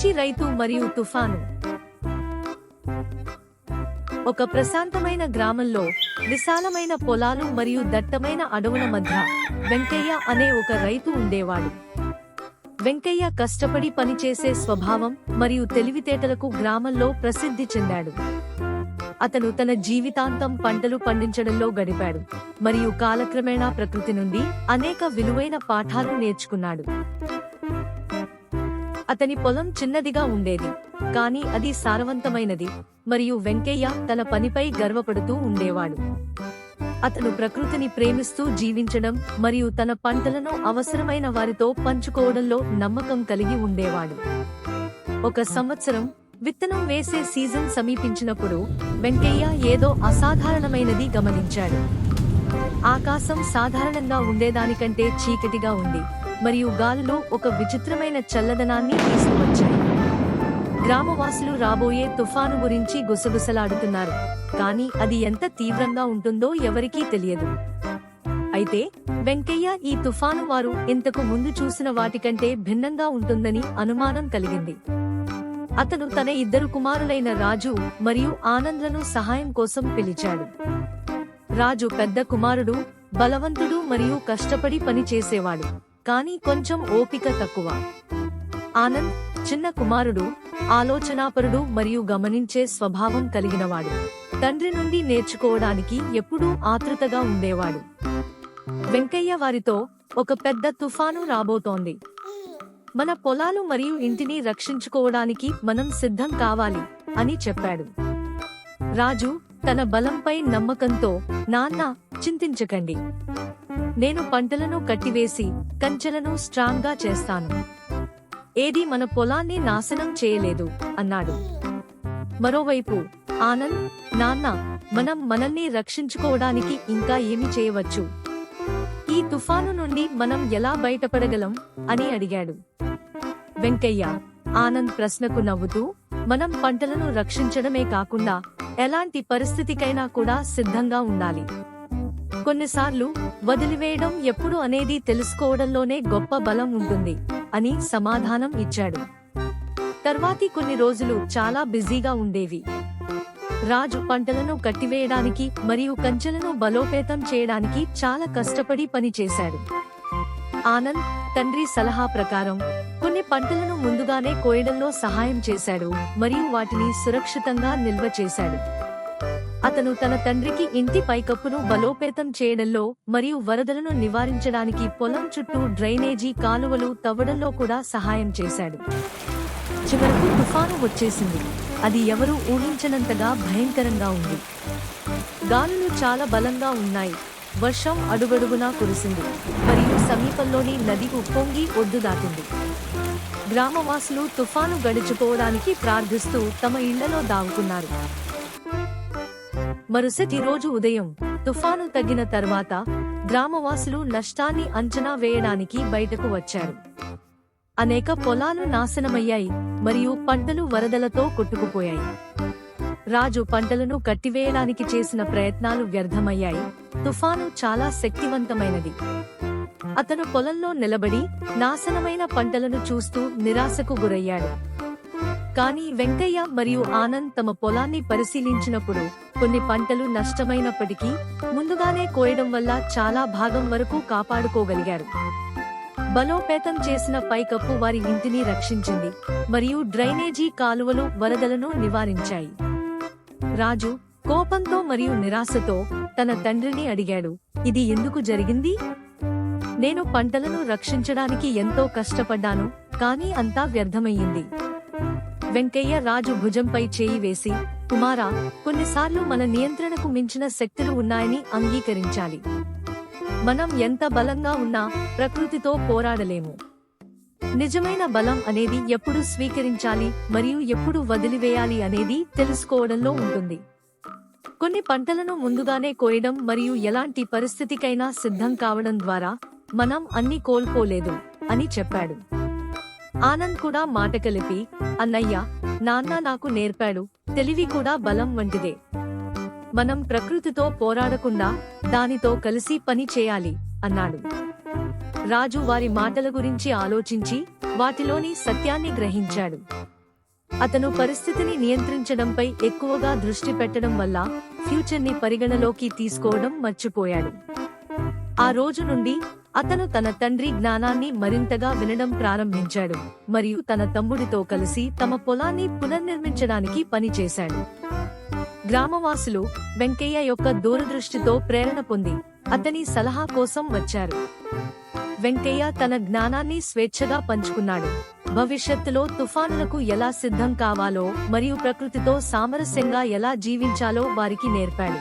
మంచి రైతు మరియు తుఫాను. ఒక ప్రశాంతమైన గ్రామంలో విశాలమైన పొలాలు మరియు దట్టమైన అడవుల మధ్య వెంకయ్య అనే ఒక రైతు ఉండేవాడు. వెంకయ్య కష్టపడి పనిచేసే స్వభావం మరియు తెలివితేటలకు గ్రామంలో ప్రసిద్ధి చెందాడు. అతను తన జీవితాంతం పంటలు పండించడంలో గడిపాడు మరియు కాలక్రమేణా ప్రకృతి నుండి అనేక విలువైన పాఠాలు నేర్చుకున్నాడు. అతని పొలం చిన్నదిగా ఉండేది, కానీ అది సారవంతమైనది మరియు వెంకయ్య తన పనిపై గర్వపడుతూ ఉండేవాడు. అతను ప్రకృతిని ప్రేమిస్తూ జీవించడం మరియు తన పంటలను అవసరమైన వారితో పంచుకోవడంలో నమ్మకం కలిగి ఉండేవాడు. ఒక సంవత్సరం విత్తనం వేసే సీజన్ సమీపించినప్పుడు వెంకయ్య ఏదో అసాధారణమైనది గమనించాడు. ఆకాశం సాధారణంగా ఉండేదానికంటే చీకటిగా ఉంది మరియు గాలులు ఒక విచిత్రమైన చల్లదనాన్ని తీసుకువచ్చాయి. గ్రామవాసులు రాబోయే తుఫాను గురించి గుసగుసలాడుతున్నారు, కానీ అది ఎంత తీవ్రంగా ఉంటుందో ఎవరికీ తెలియదు. అయితే వెంకయ్య ఈ తుఫాను వారు ఇంతకు ముందు చూసిన వాటికంటే భిన్నంగా ఉంటుందని అనుమానం కలిగింది. అతను తన 2 కుమారులైన రాజు మరియు ఆనంద్లను సహాయం కోసం పిలిచాడు. రాజు పెద్ద కుమారుడు, బలవంతుడు మరియు కష్టపడి పని చేసేవాడు, కానీ కొంచెం ఓపిక తక్కువ. ఆనంద్ చిన్న కుమారుడు, ఆలోచనాపరుడు మరియు గమనించే స్వభావం కలిగినవాడు. తండ్రి నుండి నేర్చుకోవడానికి ఎప్పుడూ ఆతృతగా ఉండేవాడు. వెంకయ్య వారితో, ఒక పెద్ద తుఫాను రాబోతోంది. మన పొలాలు మరియు ఇంటిని రక్షించుకోవడానికి మనం సిద్ధం కావాలి అని చెప్పాడు. రాజు తన బలంపై నమ్మకంతో, నాన్న చింతించకండి, నేను పంటలను కట్టివేసి కంచెలను స్ట్రాంగ్ గా చేస్తాను. ఏది మన పొలాన్ని నాశనం చేయలేదు అన్నాడు. మరోవైపు ఆనంద్, నాన్న, మనం మనల్ని రక్షించుకోవడానికి ఇంకా ఏమి చేయవచ్చు? ఈ తుఫాను నుండి మనం ఎలా బయటపడగలం అని అడిగాడు. వెంకయ్య, ఆనంద్ ప్రశ్నకు నవ్వుతూ, మనం పంటలను రక్షించడమే కాకుండా ఎలాంటి పరిస్థితికైనా కూడా సిద్ధంగా ఉండాలి. కొన్నిసార్లు వదిలివేయడం ఎప్పుడు అనేది తెలుసుకోవడంలోనే గొప్ప బలం ఉంటుంది అని సమాధానం ఇచ్చాడు. తర్వాతి కొన్ని రోజులు చాలా బిజీగా ఉండేవి. రాజు పంటలను కట్టివేయడానికి మరియు కంచెలను బలోపేతం చేయడానికి చాలా కష్టపడి పనిచేశాడు. ఆనంద్ తండ్రి సలహా ప్రకారం కొన్ని పంటలను ముందుగానే కోయడంలో సహాయం చేశాడు మరియు వాటిని సురక్షితంగా నిల్వ చేశాడు. అతను తన తండ్రికి ఇంటి పైకప్పును బలోపేతం చేయడంలో మరియు వరదలను నివారించడానికి పొలం చుట్టూ డ్రైనేజీ కాలువలు తవ్వడంలో కూడా సహాయం చేశాడు. చివరకు తుఫాను వచ్చేసింది. అది ఎవరూ ఊహించనంతగా భయంకరంగా ఉంది. గాలులు చాలా బలంగా ఉన్నాయి, వర్షం అడుగడుగునా కురిసింది మరియు సమీపంలోని నది ఉప్పొంగి ఒడ్డు దాటింది. గ్రామవాసులు తుఫాను గడిచిపోవడానికి ప్రార్థిస్తూ తమ ఇళ్లలో దాగుకున్నారు. మరుసటి రోజు ఉదయం తుఫాను తగ్గిన తర్వాత గ్రామవాసులు నష్టాన్ని అంచనా వేయడానికి బయటకు వచ్చారు. అనేక పొలాలు నాశనమయ్యాయి మరియు పంటలు వరదలతో కొట్టుకుపోయాయి. రాజు పంటలను కట్టివేయడానికి చేసిన ప్రయత్నాలు వ్యర్థమయ్యాయి. తుఫాను చాలా శక్తివంతమైనది. అతను పొలంలో నిలబడి నాశనమైన పంటలను చూస్తూ నిరాశకు గురయ్యాడు. కానీ వెంకయ్య మరియు ఆనంద్ తమ పొలాన్ని పరిశీలించినప్పుడు కొన్ని పంటలు నష్టమైనప్పటికీ ముందుగానే కోయడం వల్ల చాలా భాగం వరకు కాపాడుకోగలిగారు. బలోపేతం చేసిన పైకప్పు వారి ఇంటిని రక్షించింది మరియు డ్రైనేజీ కాలువలు వరదలను నివారించాయి. రాజు కోపంతో మరియు నిరాశతో తన తండ్రిని అడిగాడు, ఇది ఎందుకు జరిగింది? నేను పంటలను రక్షించడానికి ఎంతో కష్టపడ్డాను, కానీ అంతా వ్యర్థమయ్యింది. వెంకయ్య రాజు భుజంపై చేయి వేసి, కుమారా, కొన్నిసార్లు మన నియంత్రణకు మించిన శక్తులు ఉన్నాయని అంగీకరించాలి. మనం ఎంత బలంగా ఉన్నా ప్రకృతితో పోరాడలేము. నిజమైన బలం అనేది ఎప్పుడు స్వీకరించాలి మరియు ఎప్పుడు వదిలివేయాలి అనేది తెలుసుకోవడంలో ఉంటుంది. కొన్ని పంటలను ముందుగానే కోయడం మరియు ఎలాంటి పరిస్థితికైనా సిద్ధం కావడం ద్వారా మనం అన్ని కోల్పోలేదు అని చెప్పాడు. ఆనంద్ కూడా మాట కలిపి, అన్నయ్య, నాన్న నాకు నేర్పాడు, తెలివి కూడా బలం వంటిదే. మనం ప్రకృతితో పోరాడకుండా దానితో కలిసి పని చేయాలి అన్నాడు. రాజు వారి మాటల గురించి ఆలోచించి వాటిలోని సత్యాన్ని గ్రహించాడు. అతను పరిస్థితిని నియంత్రించడంపై ఎక్కువగా దృష్టి పెట్టడం వల్ల ఫ్యూచర్ని పరిగణలోకి తీసుకోవడం మర్చిపోయాడు. ఆ రోజు నుండి అతను తన తండ్రి జ్ఞానాన్ని మరింతగా వినడం ప్రారంభించాడు మరియు తన తమ్ముడితో కలిసి తమ పొలాన్ని పునర్నిర్మించడానికి పనిచేశాడు. గ్రామవాసులు వెంకయ్య యొక్క దూరదృష్టితో ప్రేరణ పొంది అతని సలహా కోసం వచ్చారు. వెంకయ్య తన జ్ఞానాన్ని స్వేచ్ఛగా పంచుకున్నాడు. భవిష్యత్తులో తుఫానులకు ఎలా సిద్ధం కావాలో మరియు ప్రకృతితో సామరస్యంగా ఎలా జీవించాలో వారికి నేర్పాడు.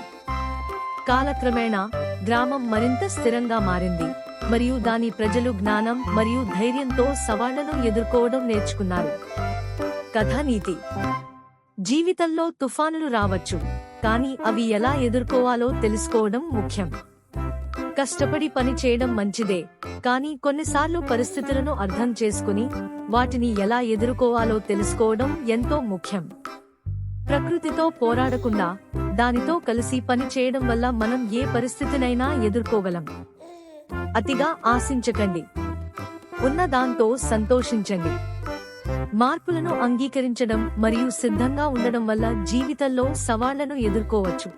కాలక్రమేణా గ్రామం మరింత స్థిరంగా మారింది మరియు దాని ప్రజలు జ్ఞానం మరియు ధైర్యంతో సవాళ్లను ఎదుర్కోవడం నేర్చుకున్నారు. కథానీతి: జీవితంలో తుఫానులు రావచ్చు, కానీ అవి ఎలా ఎదుర్కోవాలో తెలుసుకోవడం ముఖ్యం. కష్టపడి పని చేయడం మంచిదే, కానీ కొన్నిసార్లు పరిస్థితులను అర్థం చేసుకుని వాటిని ఎలా ఎదుర్కోవాలో తెలుసుకోవడం ఎంతో ముఖ్యం. ప్రకృతితో పోరాడకుండా దానితో కలిసి పని చేయడం వల్ల మనం ఏ పరిస్థితినైనా ఎదుర్కోగలం. అతిగా ఆశించకండి, ఉన్న దాంతో సంతోషించండి. మార్పులను అంగీకరించడం మరియు సిద్ధంగా ఉండడం వల్ల జీవితంలో సవాళ్లను ఎదుర్కోవచ్చు.